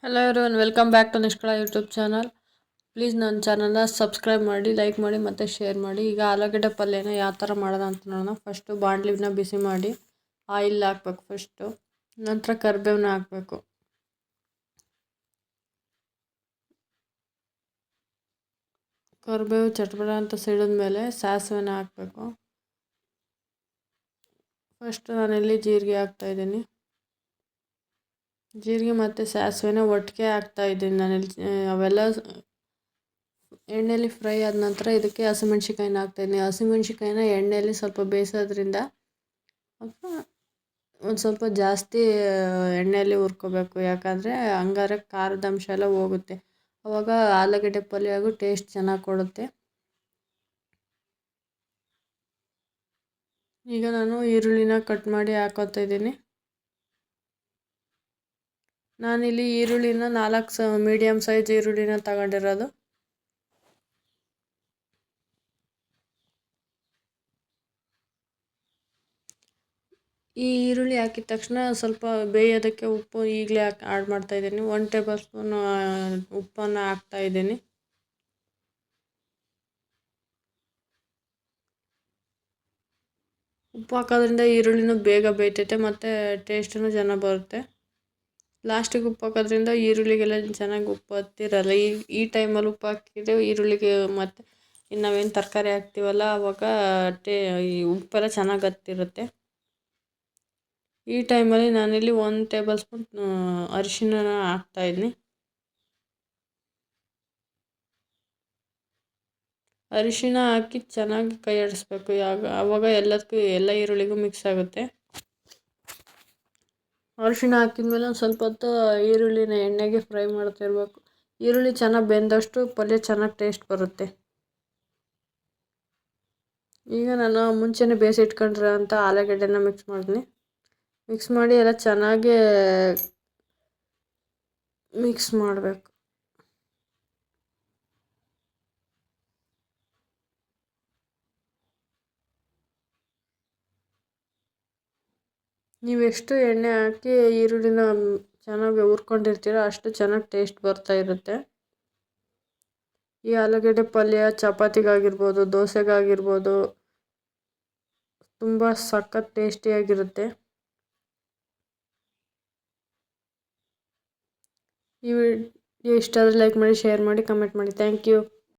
Hello everyone, welcome back to Nishkala YouTube channel. Please ನನ್ನ ಚಾನಲ್ನ subscribe ಮಾಡಿ, ಲೈಕ್ ಮಾಡಿ ಮತ್ತು ಶೇರ್ ಮಾಡಿ. ಈಗ ಆಲೂಗಡ್ಡೆ ಪಲ್ಯನ ಯಾವ ಥರ ಮಾಡೋದು ಅಂತ ನೋಡೋಣ. ಫಸ್ಟು ಬಾಣಲಿನ ಬಿಸಿ ಮಾಡಿ ಆಯಿಲ್ ಹಾಕ್ಬೇಕು. ಫಸ್ಟು ನಂತರ ಕರಿಬೇವನ್ನ ಹಾಕಬೇಕು. ಕರಿಬೇವು ಚಟ್ಪಟ ಅಂತ ಸಿಡಿದ ಮೇಲೆ ಸಾಸಿವೆನ ಹಾಕಬೇಕು. ಫಸ್ಟು ನಾನಿಲ್ಲಿ ಜೀರಿಗೆ ಹಾಕ್ತಾಯಿದ್ದೀನಿ. ಜೀರಿಗೆ ಮತ್ತು ಸಾಸಿವೆನ ಒಟ್ಟಿಗೆ ಹಾಕ್ತಾಯಿದ್ದೀನಿ ನಾನಿಲ್ಲಿ. ಅವೆಲ್ಲ ಎಣ್ಣೆಯಲ್ಲಿ ಫ್ರೈ ಆದ ನಂತರ ಇದಕ್ಕೆ ಹಸಿಮೆಣ್ಸಿಕಾಯಿನ ಹಾಕ್ತಾಯಿದ್ದೀನಿ. ಹಸಿಮೆಣ್ಸಿಕಾಯಿನ ಎಣ್ಣೆಯಲ್ಲಿ ಸ್ವಲ್ಪ ಬೇಯಿಸೋದ್ರಿಂದ ಒಂದು ಸ್ವಲ್ಪ ಜಾಸ್ತಿ ಎಣ್ಣೆಯಲ್ಲಿ ಹುರ್ಕೋಬೇಕು. ಯಾಕಂದರೆ ಹಂಗಾರೆ ಖಾರದ ಅಂಶ ಎಲ್ಲ ಹೋಗುತ್ತೆ. ಆವಾಗ ಆಲೂಗಡ್ಡೆ ಪಲ್ಯ ಹಾಗೂ ಟೇಸ್ಟ್ ಚೆನ್ನಾಗಿ ಕೊಡುತ್ತೆ. ಈಗ ನಾನು ಈರುಳ್ಳಿನ ಕಟ್ ಮಾಡಿ ಹಾಕೋತಾ ಇದ್ದೀನಿ. ನಾನಿಲ್ಲಿ ಈರುಳ್ಳಿನ 4 ಮೀಡಿಯಮ್ ಸೈಜ್ ಈರುಳ್ಳಿನ ತಗೊಂಡಿರೋದು. ಈ ಈರುಳ್ಳಿ ಹಾಕಿದ ತಕ್ಷಣ ಸ್ವಲ್ಪ ಬೇಯೋದಕ್ಕೆ ಉಪ್ಪು ಈಗಲೇ ಆ್ಯಡ್ ಮಾಡ್ತಾಯಿದ್ದೀನಿ. 1 ಟೇಬಲ್ ಸ್ಪೂನ್ ಉಪ್ಪನ್ನು ಹಾಕ್ತಾಯಿದ್ದೀನಿ. ಉಪ್ಪು ಹಾಕೋದ್ರಿಂದ ಈರುಳ್ಳಿನೂ ಬೇಗ ಬೇಯ್ತೈತೆ ಮತ್ತು ಟೇಸ್ಟೂ ಚೆನ್ನಾಗಿ ಬರುತ್ತೆ. ಲಾಸ್ಟಿಗೆ ಉಪ್ಪು ಹಾಕೋದ್ರಿಂದ ಈರುಳ್ಳಿಗೆಲ್ಲ ಚೆನ್ನಾಗಿ ಉಪ್ಪು ಹತ್ತಿರಲ್ಲ. ಈ ಟೈಮಲ್ಲಿ ಉಪ್ಪು ಹಾಕಿದ್ರೆ ಈರುಳ್ಳಿಗೆ ಮತ್ತು ಇನ್ನು ನಾವೇನು ತರಕಾರಿ ಹಾಕ್ತೀವಲ್ಲ ಆವಾಗ ಈ ಉಪ್ಪೆಲ್ಲ ಚೆನ್ನಾಗಿ ಹತ್ತಿರುತ್ತೆ. ಈ ಟೈಮಲ್ಲಿ ನಾನಿಲ್ಲಿ 1 ಟೇಬಲ್ ಸ್ಪೂನ್ ಅರಿಶಿನ ಹಾಕ್ತಾಯಿದ್ದೀನಿ. ಅರಿಶಿನ ಹಾಕಿ ಚೆನ್ನಾಗಿ ಕೈ ಆಡಿಸ್ಬೇಕು. ಆವಾಗ ಎಲ್ಲ ಈರುಳ್ಳಿಗೂ ಮಿಕ್ಸ್ ಆಗುತ್ತೆ. ಅರಿಶಿನ ಹಾಕಿದ್ಮೇಲೆ ಒಂದು ಸ್ವಲ್ಪ ಹೊತ್ತು ಈರುಳ್ಳಿನ ಎಣ್ಣೆಗೆ ಫ್ರೈ ಮಾಡ್ತಿರ್ಬೇಕು. ಈರುಳ್ಳಿ ಚೆನ್ನಾಗಿ ಬೆಂದಷ್ಟು ಪಲ್ಯ ಚೆನ್ನಾಗಿ ಟೇಸ್ಟ್ ಬರುತ್ತೆ. ಈಗ ನಾನು ಮುಂಚೆನೇ ಬೇಯಿಸಿಟ್ಕೊಂಡಿರೋ ಅಂಥ ಆಲೂಗಡ್ಡೆನ ಮಿಕ್ಸ್ ಮಾಡಿದ್ದೀನಿ. ಮಿಕ್ಸ್ ಮಾಡಿ ಎಲ್ಲ ಚೆನ್ನಾಗಿ ಮಿಕ್ಸ್ ಮಾಡಬೇಕು. ನೀವು ಎಷ್ಟು ಎಣ್ಣೆ ಹಾಕಿ ಈರುಳ್ಳಿನ ಚೆನ್ನಾಗಿ ಹುರ್ಕೊಂಡಿರ್ತೀರೋ ಅಷ್ಟು ಚೆನ್ನಾಗಿ ಟೇಸ್ಟ್ ಬರ್ತಾ ಇರುತ್ತೆ. ಈ ಆಲೂಗಡ್ಡೆ ಪಲ್ಯ ಚಪಾತಿಗಾಗಿರ್ಬೋದು, ದೋಸೆಗಾಗಿರ್ಬೋದು ತುಂಬ ಸಖತ್ ಟೇಸ್ಟಿಯಾಗಿರುತ್ತೆ. ಈ ವಿಡಿಯೋ ಇಷ್ಟ ಆದರೆ ಲೈಕ್ ಮಾಡಿ, ಶೇರ್ ಮಾಡಿ, ಕಮೆಂಟ್ ಮಾಡಿ. Thank you.